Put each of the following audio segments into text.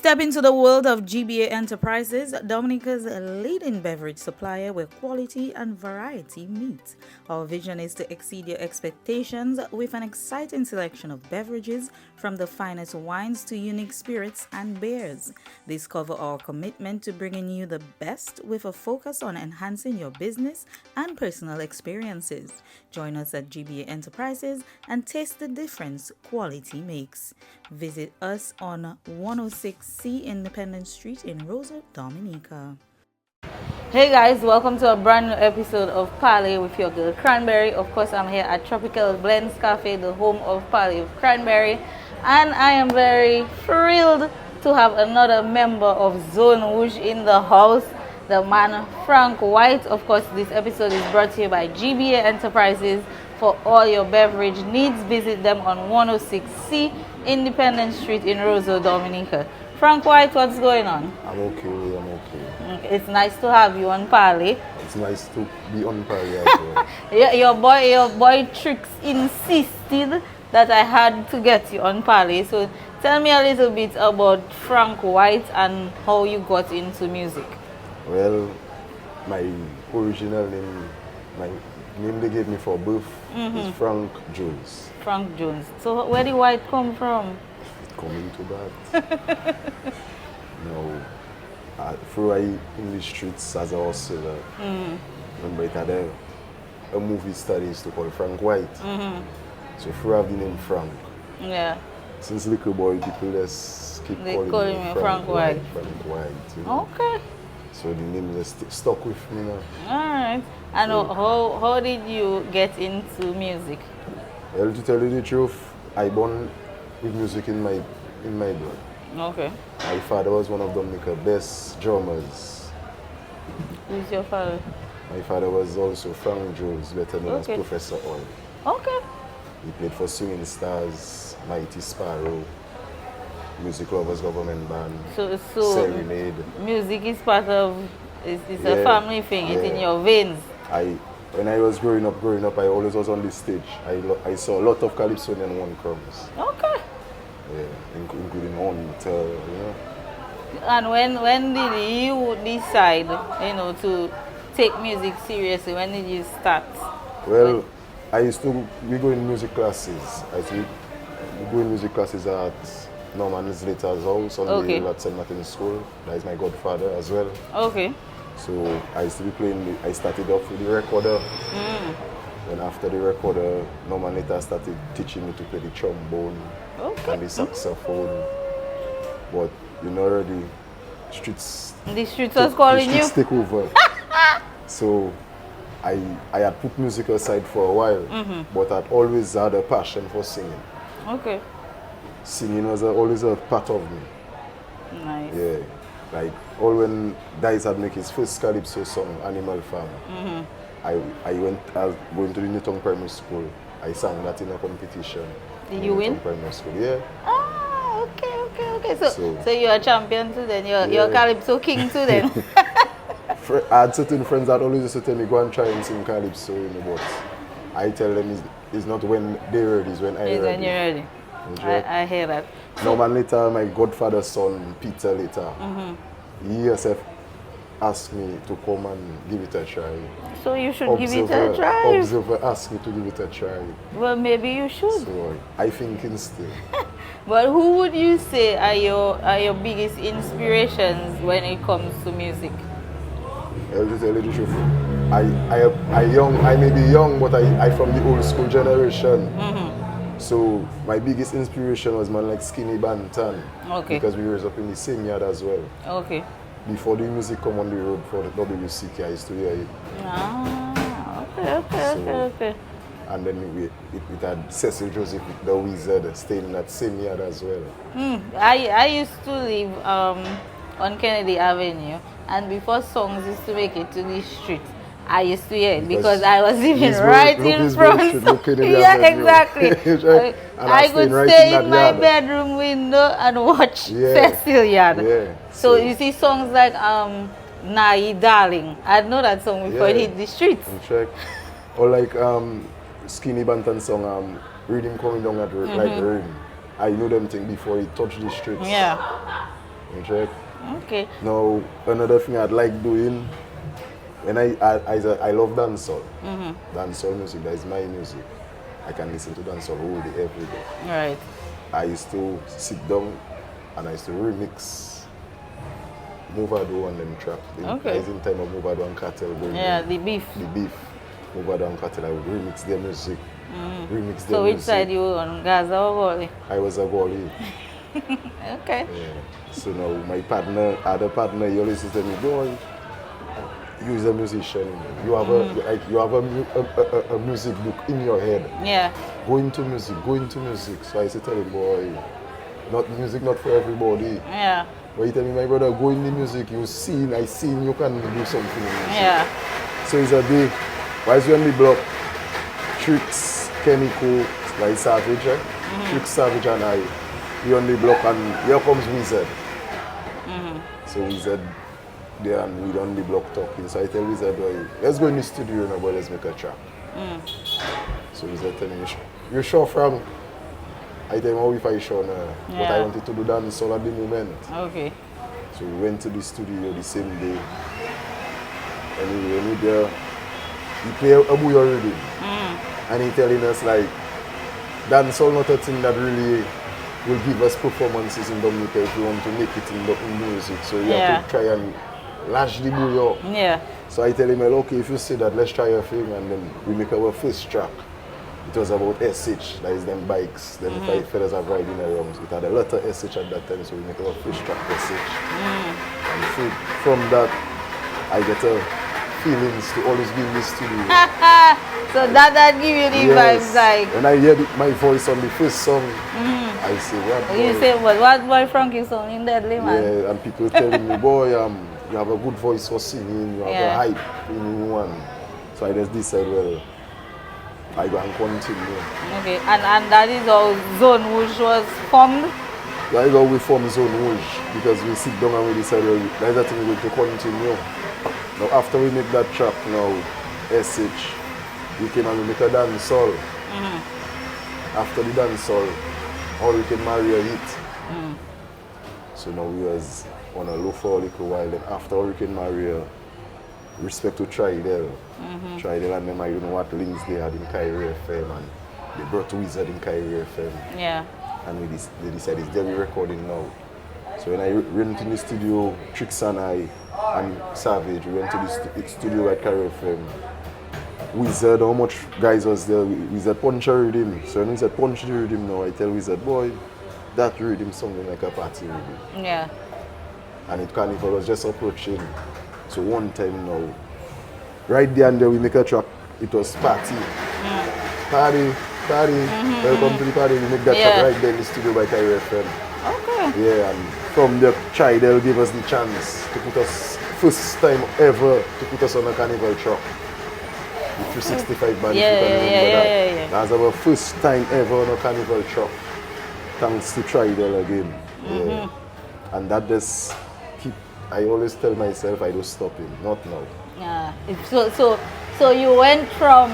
Step into the world of GBA Enterprises, Dominica's leading beverage supplier where quality and variety meet. Our vision is to exceed your expectations with an exciting selection of beverages from the finest wines to unique spirits and beers. Discover our commitment to bringing you the best with a focus on enhancing your business and personal experiences. Join us at GBA Enterprises and taste the difference quality makes. Visit us on 106C Independence Street in Rosa, Dominica. Hey guys, welcome to a brand new episode of Parlé with your girl Cranberry. Of course, I'm here at Tropical Blends Cafe, the home of Parlé with Cranberry, and I am very thrilled to have another member of Zone Rouge in the house, the man Frank White. Of course, this episode is brought to you by GBA Enterprises. For all your beverage needs, visit them on 106C Independence Street in Rosa, Dominica. Frank White, what's going on? I'm okay. It's nice to have you on Parlé. It's nice to be on Parlé as well. your boy Tricks insisted that I had to get you on Parlé. So tell me a little bit about Frank White and how you got into music. Well, my original name, my name they gave me for birth is Frank Jones. Frank Jones. So where did White come from? Coming to that. No. Through I in the streets as a hustler. Remember it had a movie star used to call Frank White. So through I have the name Frank. Yeah. Since little boy, people just keep calling me Frank White. Frank White. You know? Okay. So the name just stuck with me now. Alright. And how did you get into music? Well, to tell you the truth, I born with music in my blood. Okay. My father was one of Dominica's best drummers. Who's your father? My father was also Frank Jones, better known as Professor Oil. Okay. He played for Swinging Stars, Mighty Sparrow, Music Lovers Government Band, So Serenade. music is part of, it's a family thing, it's in your veins. When I was growing up, I always was on the stage. I saw a lot of Calypsonian one crumbs. Okay. Yeah, including Hunter, you know. And when did you decide, to take music seriously? When did you start? Well, I used to be going music classes. I used to go in music classes at Norman Slater's house on the hill at St. Martin's School. That is my godfather as well. Okay. So I used to be playing, I started off with the recorder. Then after the recorder, Norman later started teaching me to play the trombone and the saxophone. But already streets... The streets was calling you? The streets take over. So I had put music aside for a while, but I'd always had a passion for singing. Okay. Singing was always a part of me. Nice. Yeah. Like all when Dice had make his first Calypso song, Animal Farm. I was going to the Newton Primary School. I sang that in a competition. Did you win? Primary School, yeah. Ah, okay. So you're a champion too then. You're Calypso king too then. I had certain friends that always used to tell me, go and try and sing Calypso, but I tell them it's not when they're ready, it's when I'm ready. It's when you're ready. I hear that. Norman later, my godfather's son, Peter later, he himself asked me to come and give it a try. So you should give it a try. Observer asked me to give it a try. Well, maybe you should. So I think still. But who would you say are your biggest inspirations when it comes to music? I'll just tell you the truth. I may be young, but I from the old school generation. So my biggest inspiration was man like Skinny Bantan. Okay. Because we were up in the same yard as well. Okay. Before the music come on the road for the WCK, I used to hear it. Ah, okay. And then it had Cecil Joseph, the Wizard, staying in that same yard as well. I used to live on Kennedy Avenue, and before songs used to make it to the street, I used to hear it because I was even right in front. Yeah, exactly. I could stay in my bedroom window and watch Cecil Yard. Yeah. So you see songs like Nai Darling. I know that song before it hit the streets. Or like Skinny Bantan song, Rhythm Coming Down at like rain. I know them thing before it touched the streets. Yeah. You check? Okay. Now, another thing I'd like doing, and I love dancehall. Dancehall music, that is my music. I can listen to dancehall all day, every day. Right. I used to sit down and I used to remix Movado and them track. Okay. I was in time of Movado and Cartel going. Yeah, the beef. The beef. Movado and Cartel, I would remix their music. Remix their So which music. side you were on, Gaza or Goli? I was a goalie. Okay. Yeah. So now my partner, other partner, he always says to me, boy, you is a musician. You have a music book in your head. Yeah. Go into music, go into music. So I say tell him, boy, music not for everybody. Yeah. But he tell me, my brother, go in the music, you sing, I sing, you can do something in music. Yeah. So it's a day, why is you on the block? Tricks, Chemical, like Savage, Tricks, Savage and I. We on the block and here comes Wizard. So Wizard there and we on the block talking. So I tell Wizard, boy, let's go in the studio now, boy, let's make a track. So Wizard tell me, you sure Frank? I tell him, how if I sure now? But I wanted to do dancehall at the moment. Okay. So we went to the studio the same day. And we were there, he play a Bouyon rhythm. And he telling us like, dancehall not a thing that really will give us performances in Dominica if we want to make it in music. So you have to try and lash the Bouyon. Yeah. So I tell him, well, okay, if you say that, let's try a thing. And then we make our first track. It was about SH, that is them bikes, them 5 fellas are riding around. It had a lot of SH at that time, so we make our first track SH. And from that, I get feelings to always be in the studio. So that give you the vibes like. When I hear my voice on the first song, I say, what boy? You say, what boy Frankie sounding deadly, man? Yeah, and people telling me, boy, you have a good voice for singing, you have a hype in one. So I just decide, well, I go and continue. Okay, and that is how Zone Rouge was formed? That is how we form Zone Rouge, because we sit down and we decide, well, that's the thing we're going to continue. Now after we make that track now, SH, we came and we make a dancehall. After the dancehall, Hurricane Maria hit. So now we was on a low for a little while. Then after Hurricane Maria, respect to Tridel. Tridel and them, I don't know what links they had in Cranberry FM, and they brought Wizard in Cranberry FM. Yeah. And they decided it's there we're recording now. So when I went in the studio, Tricks and I and Savage, we went to the studio at Cranberry FM. Wizard, how much guys was there? Wizard punch a rhythm. So when Wizard punch the rhythm now, I tell Wizard, boy, that rhythm something like a party rhythm. Yeah. And it Carnival was just approaching. So one time now, right there and there we make a track, it was party. Party, welcome to the party. We make that track right there in the studio by Cranberry FM. Okay. Yeah, and from the try they'll give us the chance to put us, first time ever, to put us on a Carnival truck. The 365 band, Yeah. That's our first time ever on a Carnival truck. Thanks to Tridel again. Yeah. And that just keep, I always tell myself I don't stop him, not now. Yeah. So you went from,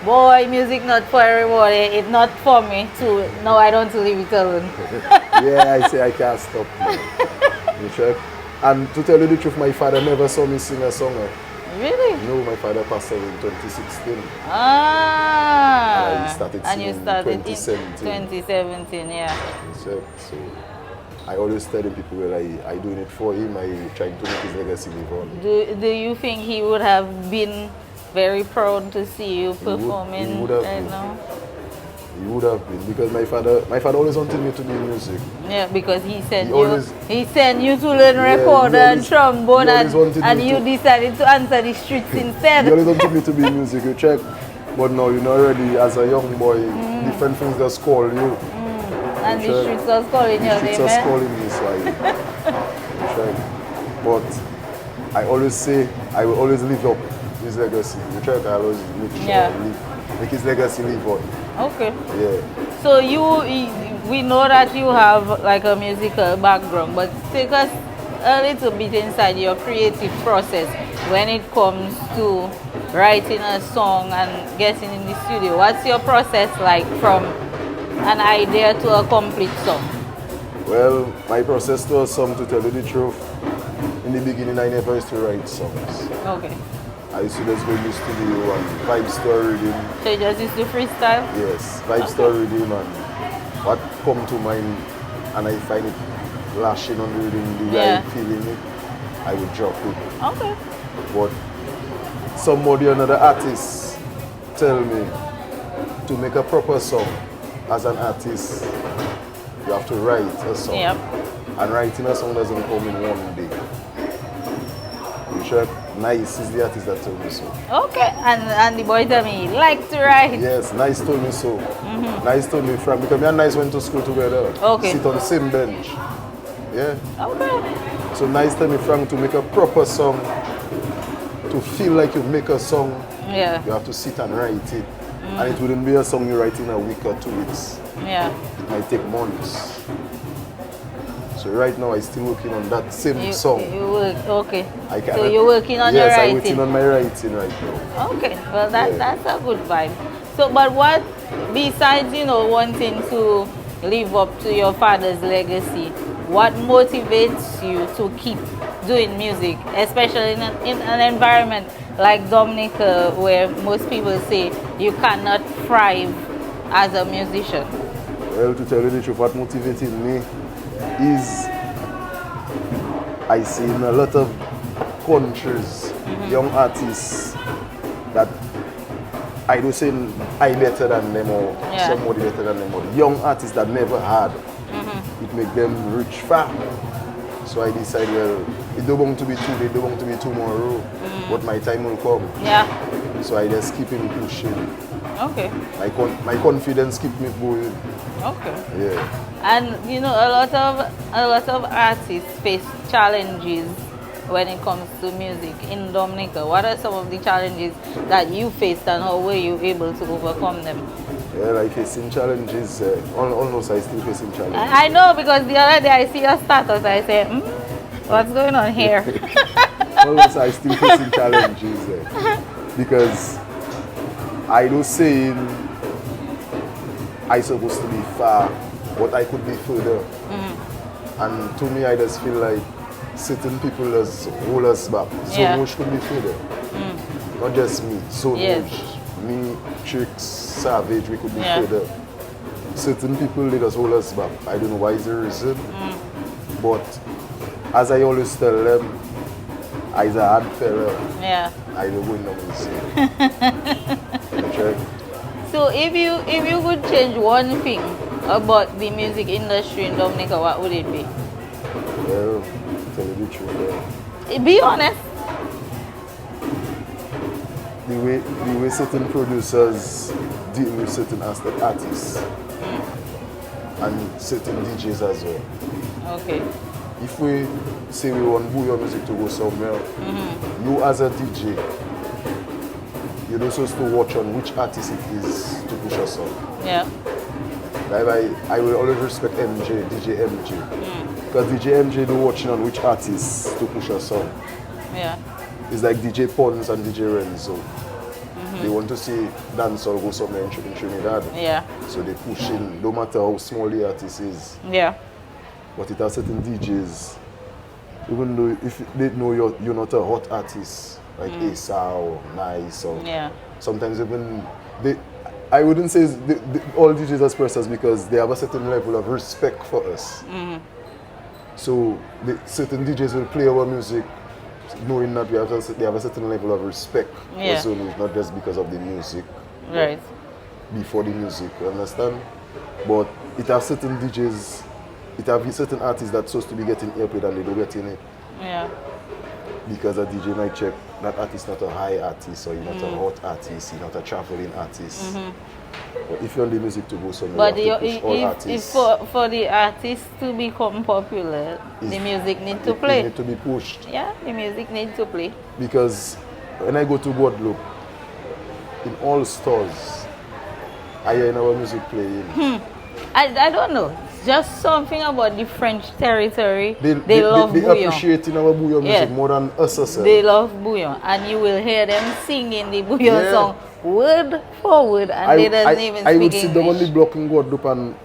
boy, music not for everybody, it's not for me, to no, I don't leave it alone. Yeah, I say I can't stop now. You check? And to tell you the truth, my father never saw me sing a song. Really? No, my father passed away in 2016. Ah. And I started singing in 2017. 2017, yeah. So I always tell people, well, I doing it for him, I trying to make his legacy live on. Do you think he would have been very proud to see you performing right now? He would have been, because my father always wanted me to do music. Yeah, because he sent you to learn record and trombone, and you decided to answer the streets instead. He always wanted me to be in music, you check. But now, you know, already as a young boy, different things just call you. And the streets was calling you. The streets was calling me, so I check. But I always say, I will always live up his legacy. You check, I always make sure make his legacy live on. Okay. Yeah. So we know that you have like a musical background, but take us a little bit inside your creative process when it comes to writing a song and getting in the studio. What's your process like from an idea to a complete song? Well, my process was some, to tell you the truth. In the beginning, I never used to write songs. Okay. I used to just go in the studio and vibe store rhythm. So you just used to freestyle? Yes, vibe store rhythm and what come to mind, and I find it lashing on the rhythm, the way I'm feeling it, I would drop it. Okay. But somebody, another artist, tell me to make a proper song as an artist, you have to write a song. Yep. And writing a song doesn't come in one day. You sure? Nice is the artist that told me so. Okay, and the boy tell me he like to write. Yes, Nice told me so. Nice told me from, because me and Nice went to school together. Okay. Sit on the same bench. Yeah. Okay. So Nice told me, Frank, to make a proper song, to feel like you make a song, Yeah. you have to sit and write it. And it wouldn't be a song you write in a week or 2 weeks. Yeah. It might take months. So right now I'm still working on that same song. You work, okay. I So you're working on your yes, writing? I'm working on my writing right now. Okay, well that's a good vibe. So, but what, besides, wanting to live up to your father's legacy, what motivates you to keep doing music, especially in an environment like Dominica, where most people say you cannot thrive as a musician? Well, to tell you the truth, what motivated me is I see in a lot of countries, young artists that I do say I better than them or somebody better than them, or young artists that never had. It make them reach far. So I decided, well, it don't want to be today, it don't want to be tomorrow, but my time will come. Yeah. So I just keep on pushing. Okay. My confidence keep me going. Okay. Yeah. And a lot of artists face challenges when it comes to music in Dominica. What are some of the challenges that you faced, and how were you able to overcome them? Well, I facing challenges. Almost I still facing challenges. I know, because the other day I see your status, I said, what's going on here? Almost I still facing challenges because I do saying I supposed to be far, but I could be further. And to me, I just feel like certain people just hold us back. Zone Rouge could be further. Not just me, Zone Rouge. Me, Tricks, Savage, we could be further. Certain people, they just hold us back. I don't know why is the reason. But as I always tell them, I's a hard fella. Yeah. I don't win no mistake. So if you could change one thing about the music industry in Dominica, what would it be? Well, tell you the truth. Be honest. The way certain producers deal with certain artists and certain DJs as well. Okay. If we say we want Bouyon music to go somewhere, you as a DJ, you're not supposed to watch on which artist it is to push a song. Yeah. I will always respect DJ MJ. Because DJ MJ do watching on which artist to push a song. Yeah. It's like DJ Pons and DJ Renzo. They want to see dancehall go somewhere in Trinidad. Yeah. So they push in, no matter how small the artist is. Yeah. But it has certain DJs, even though if they know you're not a hot artist, like Asa or Nice, or sometimes even I wouldn't say all DJs are expressors, because they have a certain level of respect for us. So certain DJs will play our music knowing that they have a certain level of respect for Zone Rouge, not just because of the music, right? Before the music, you understand? But it has certain DJs, it have certain artists that's supposed to be getting airplay and they don't get in it. Yeah. Because a DJ might check that artist not a high artist, or you're not a hot artist, you're not a traveling artist. But if you want the music to go somewhere, you have to push all artists. For the artist to become popular, the music needs to play. It needs to be pushed. Yeah, the music needs to play. Because when I go to Guadeloupe, in all stores, I hear our music playing. I don't know. Just something about the French territory. They love Bouyon. They appreciate our Bouyon music more than us ourselves. They love Bouyon. And you will hear them singing the Bouyon song word for word, and they don't even speak English. I would sit down on the block in Guadeloupe and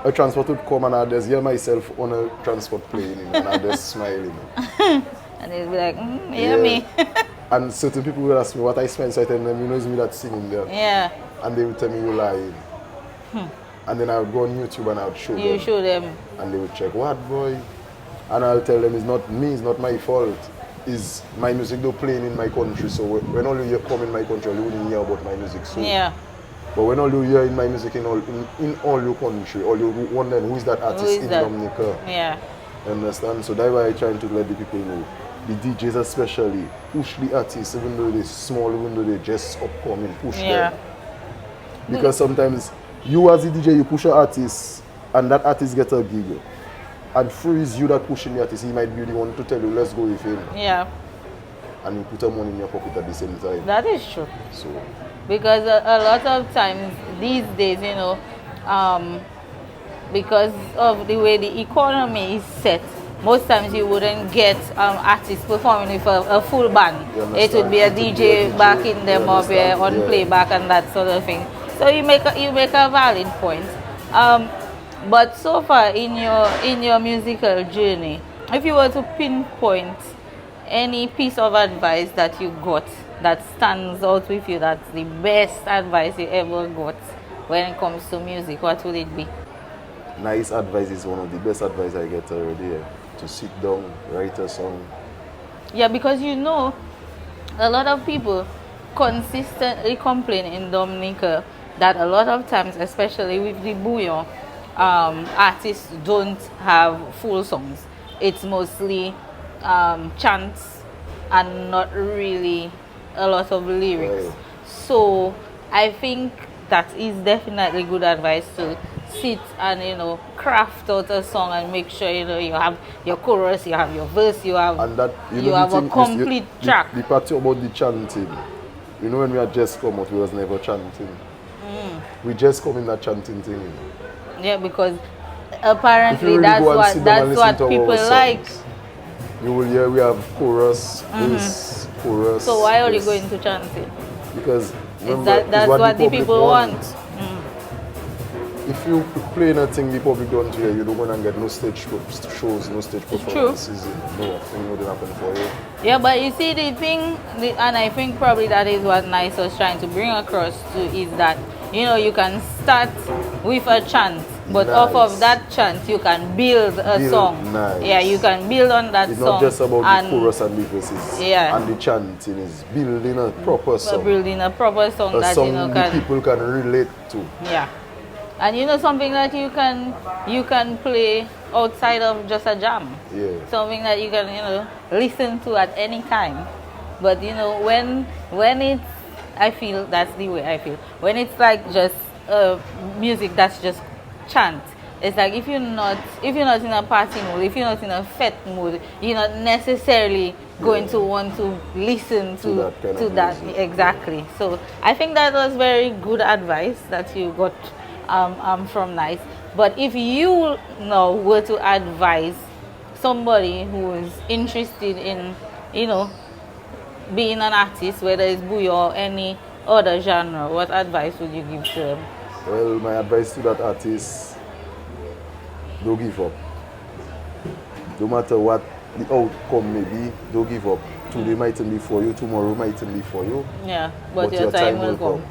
a transport would come and I'd just hear myself on a transport plane, and I'd just smile, And they'd be like, hear me. And certain people would ask me what I spend, so I tell them, it's me that's singing there. Yeah. And they would tell me you're lying. And then I would go on YouTube and I would show them. You show them. And they would check, what boy? And I'll tell them it's not me, it's not my fault. It's my music though playing in my country. So when all you come in my country, you wouldn't hear about my music. So. Yeah. But when all you hear in my music in all your country, all you wonder who is that artist in Dominica. Yeah. You understand? So that's why I'm trying to let the people know. The DJs especially push the artists, even though they're small, even though they're just upcoming, push them. Because sometimes you as a DJ, you push an artist and that artist gets a gig. And through is you that pushing the artist, he might be the one to tell you, let's go with him. Yeah. And you put a money in your pocket at the same time. That is true. So. Because a lot of times these days, because of the way the economy is set, most times you wouldn't get artists performing with a full band. It would be a DJ backing them up on playback and that sort of thing. So you make a valid point. But so far in your musical journey, if you were to pinpoint any piece of advice that you got that stands out with you, that's the best advice you ever got when it comes to music, what would it be? Nice advice is one of the best advice I get already. To sit down, write a song. Yeah, because a lot of people consistently complain in Dominica that a lot of times, especially with the Bouyon, artists don't have full songs. It's mostly chants and not really a lot of lyrics. Right. So I think that is definitely good advice to sit and craft out a song and make sure you have your chorus, you have your verse, you have a complete track. The part about the chanting, when we had just come out, we was never chanting. We just come in that chanting thing. Yeah, because apparently that's what people like. You will hear we have chorus, verse, chorus. So why are you going to chanting? Because that's what the people want. If you play anything the public don't hear, you don't want to get no stage shows, no stage performances. Nothing wouldn't happen for you. Yeah, but you see the thing, and I think probably that is what Nice was trying to bring across too, is that you can start with a chant, but off of that chant you can build a song. Nice. Yeah, you can build on that it's song. It's not just about the chorus and the verses. Yeah. And the chanting is building a proper song. Building a proper song that song the people can relate to. Yeah. And something that you can play outside of just a jam. Yeah. Something that you can listen to at any time. But when it's, I feel that's the way I feel. When it's like just music that's just chant, it's like if you're not in a party mood, if you're not in a fete mood, you're not necessarily going to want to listen to that exactly. So I think that was very good advice that you got from Nice. But if you now were to advise somebody who is interested in being an artist, whether it's Bouyon or any other genre, what advice would you give to them? Well, my advice to that artist, don't give up. No matter what the outcome may be, don't give up. Today mightn't be for you, tomorrow mightn't be for you. Yeah, but your time will come.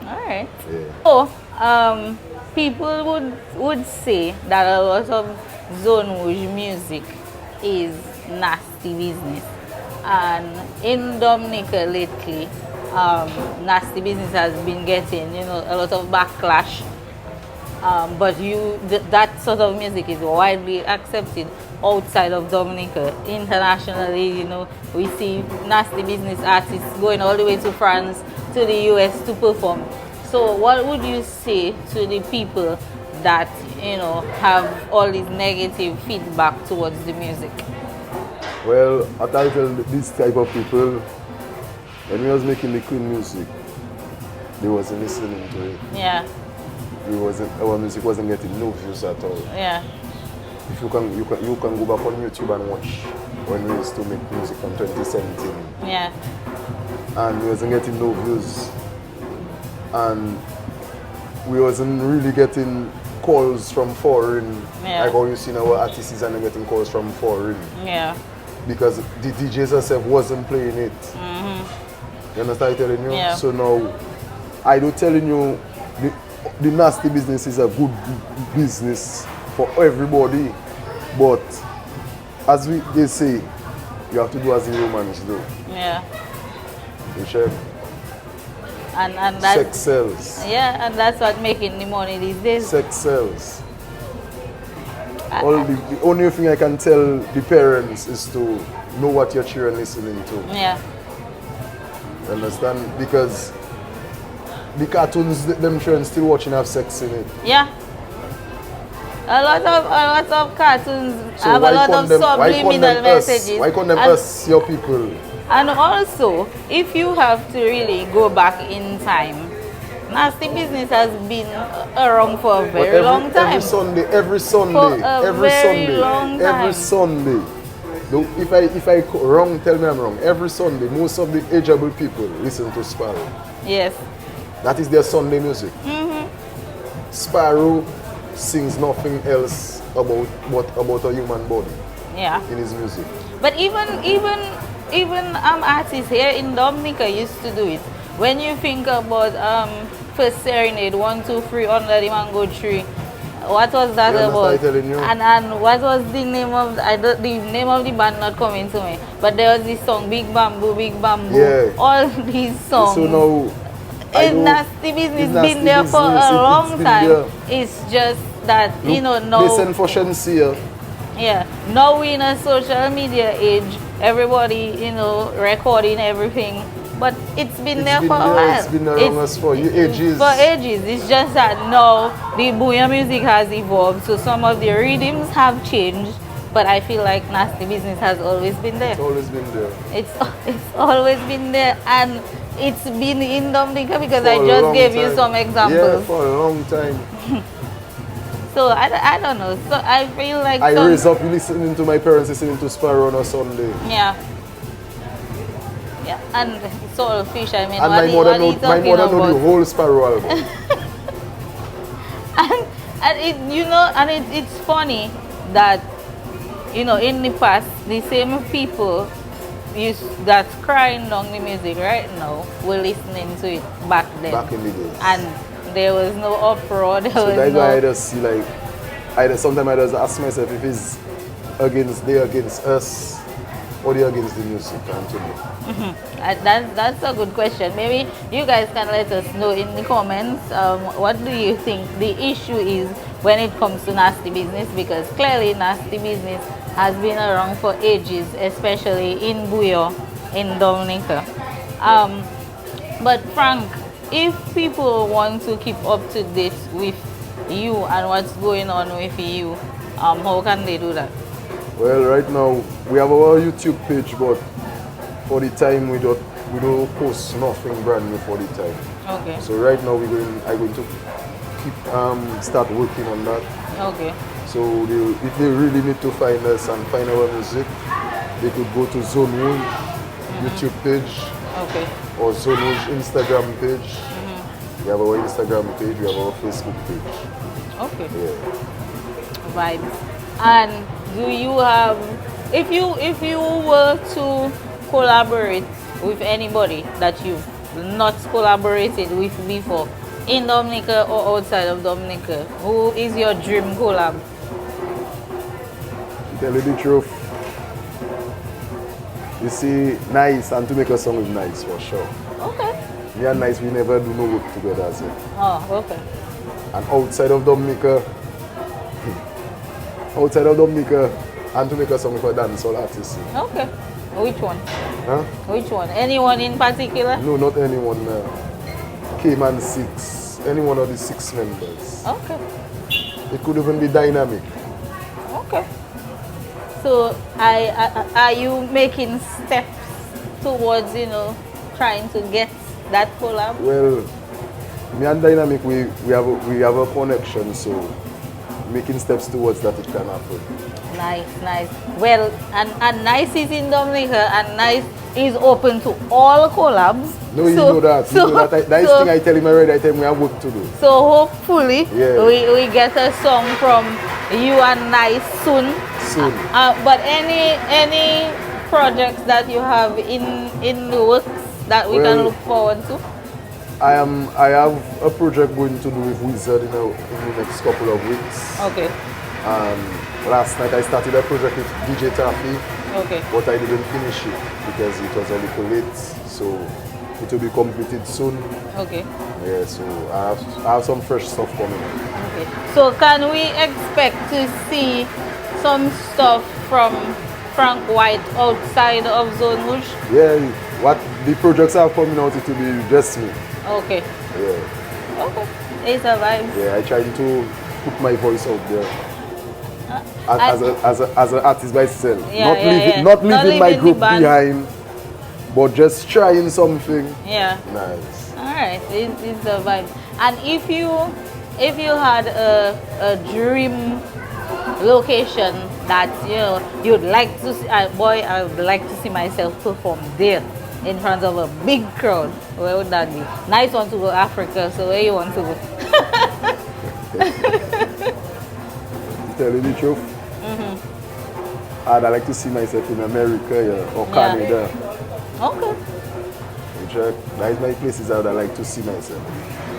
Alright. Yeah. So, people would say that a lot of Zone Rouge music is nasty business. And in Dominica lately, nasty business has been getting, a lot of backlash. But that sort of music is widely accepted outside of Dominica. Internationally, we see nasty business artists going all the way to France, to the US to perform. So what would you say to the people that, have all this negative feedback towards the music? Well, I tell this type of people, when we was making the clean music, they wasn't listening to it. Yeah. Our music wasn't getting no views at all. Yeah. If you can go back on YouTube and watch when we used to make music from 2017. Yeah. And we wasn't getting no views. And we wasn't really getting calls from foreign. Yeah. Like how you see our artists and getting calls from foreign. Yeah. Because the DJs herself wasn't playing it. You understand what I'm telling you? Yeah. So now, I do telling you, the nasty business is a good business for everybody. But as they say, you have to do as the humans do. Yeah. You check? And that's, sex sells. yeah, and that's what making the money these days. Sex sells. The only thing I can tell the parents is to know what your children listening to. Yeah. Understand? Because the cartoons them children still watching have sex in it. Yeah. A lot of cartoons So have a lot of subliminal messages. Why can't them us your people? And also, if you have to really go back in time, nasty business has been around for a very long time. Every Sunday, Long time. every Sunday. If I wrong, tell me I'm wrong. Every Sunday, most of the ageable people listen to Sparrow. Yes. That is their Sunday music. Sparrow sings nothing else about a human body. Yeah. In his music. But even artists here in Dominica used to do it. When you think about First Serenade 1, 2, 3 under the mango tree, what was that about? And what was the name of the name of the band not coming to me? But there was this song Big Bamboo, Big Bamboo. Yeah. All these songs. So now nasty business been there for a long time. It's just that now listen for Shensia. Yeah. Now we're in a social media age. Everybody, recording everything. But it's been there for a while. It's been around us for ages. For ages. It's just that now the Bouyon music has evolved, so some of the rhythms have changed. But I feel like nasty business has always been there. It's always been there. It's always been there, and it's been in Dominica because For I just gave time. you some examples. Yeah, for a long time. So I don't know. So I feel like I raised up listening to my parents listening to Sparrow on a Sunday. Yeah. Yeah, and Soulfish, I mean, and my mother know the whole Sparrow album. It's funny that in the past the same people that's crying down the music right now were listening to it back then. Back in the days. And there was no uproar. That's why I just see sometimes I just ask myself if it's against us or they against the music. That's a good question. Maybe you guys can let us know in the comments. What do you think the issue is when it comes to nasty business? Because clearly nasty business has been around for ages, especially in Bouyon, in Dominica. But Frank, if people want to keep up to date with you and what's going on with you, how can they do that? Well, right now we have our YouTube page, but for the time we don't post nothing brand new for the time. Okay. So right now I'm going to keep start working on that. Okay. So if they really need to find us and find our music, they could go to Zone Rouge YouTube page. Okay. Or Zone Rouge Instagram page. We have our Instagram page, we have our Facebook page. Okay. Yeah. Vibes. And do you have, if you were to collaborate with anybody that you've not collaborated with before, in Dominica or outside of Dominica, who is your dream collab? To tell you the truth, you see, Nice and to make a song with Nice for sure. Okay. Me and Nice, we never do no work together as well. Oh, okay. And outside of Dominica, and to make a song with a dancehall artist. Okay. Which one? Huh? Which one? Anyone in particular? No, not anyone. Cayman 6. Any one of the 6 members. Okay. It could even be dynamic. Okay. So, are you making steps towards, trying to get that collab? Well, me and Dynamic, we have a connection, so making steps towards that it can happen. Nice. Well, and Nice is in Dominica, and Nice is open to all collabs. No, you know that. You know that. That is thing I tell him already. I tell him we have work to do. So hopefully we get a song from you and Nice soon. Soon. But any projects that you have in the works that we can look forward to? I have a project going to do with Wizard in the next couple of weeks. Okay. Last night I started a project with DJ Taffy. Okay. But I didn't finish it because it was a little late. So it will be completed soon. Okay. Yeah, so I have some fresh stuff coming. Okay. So can we expect to see some stuff from Frank White outside of Zone Rouge? Yeah, what the projects are coming out, it will be just me. Okay. Yeah. Okay. It's a vibe. Yeah, I try to put my voice out there. As an artist myself. Not leaving my group behind, but just trying something. Yeah. Nice. Alright, it's the vibe. And if you had a dream location that you'd like to see, boy, I would like to see myself perform there in front of a big crowd, where would that be? Nice want to go Africa, so where you want to go? To tell you the truth, I'd like to see myself in America or Canada. Okay. That is my places I would like to see myself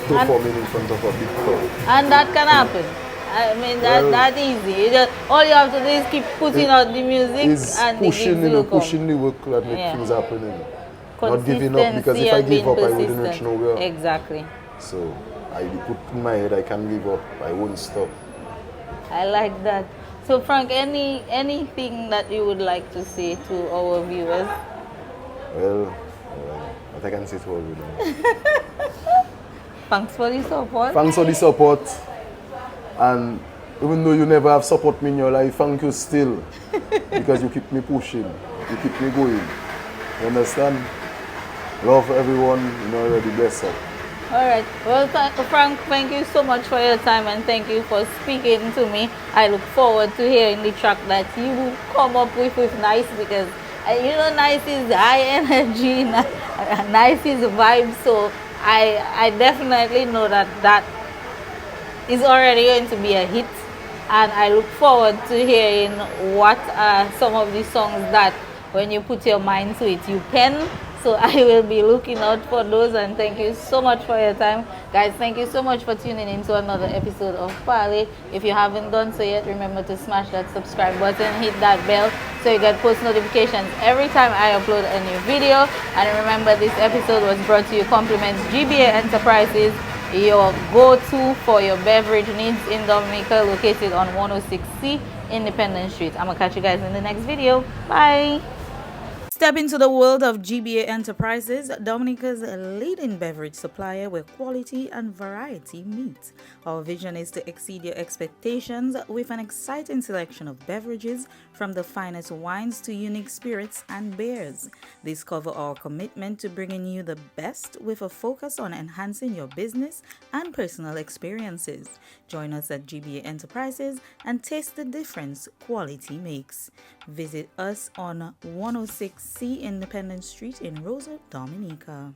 performing in front of a big crowd. And that can happen. I mean, that easy. All you have to do is keep putting out the music and pushing the work that make things happening. Not giving up, because if I give up, I wouldn't reach nowhere. Exactly. So I put in my head I can't give up. I won't stop. I like that. So Frank, anything that you would like to say to our viewers? Well, what I can say to all of them. Thanks for the support. Thanks for the support. And even though you never have support me in your life, thank you still. Because you keep me pushing. You keep me going. You understand? Love everyone, already bless up. Alright. Well, Frank, thank you so much for your time and thank you for speaking to me. I look forward to hearing the track that you come up with Nice, because Nice is high energy, Nice is vibe, so I definitely know that is already going to be a hit, and I look forward to hearing what are some of the songs that when you put your mind to it you pen. So I will be looking out for those, and thank you so much for your time. Guys, thank you so much for tuning in to another episode of Parle. If you haven't done so yet, remember to smash that subscribe button, hit that bell so you get post notifications every time I upload a new video. And remember, this episode was brought to you compliments GBA Enterprises, your go-to for your beverage needs in Dominica, located on 106C Independence Street. I'm gonna catch you guys in the next video. Bye. Step into the world of GBA Enterprises, Dominica's leading beverage supplier where quality and variety meet. Our vision is to exceed your expectations with an exciting selection of beverages, from the finest wines to unique spirits and beers. Discover our commitment to bringing you the best with a focus on enhancing your business and personal experiences. Join us at GBA Enterprises and taste the difference quality makes. Visit us on 106C Independence Street in Rosa, Dominica.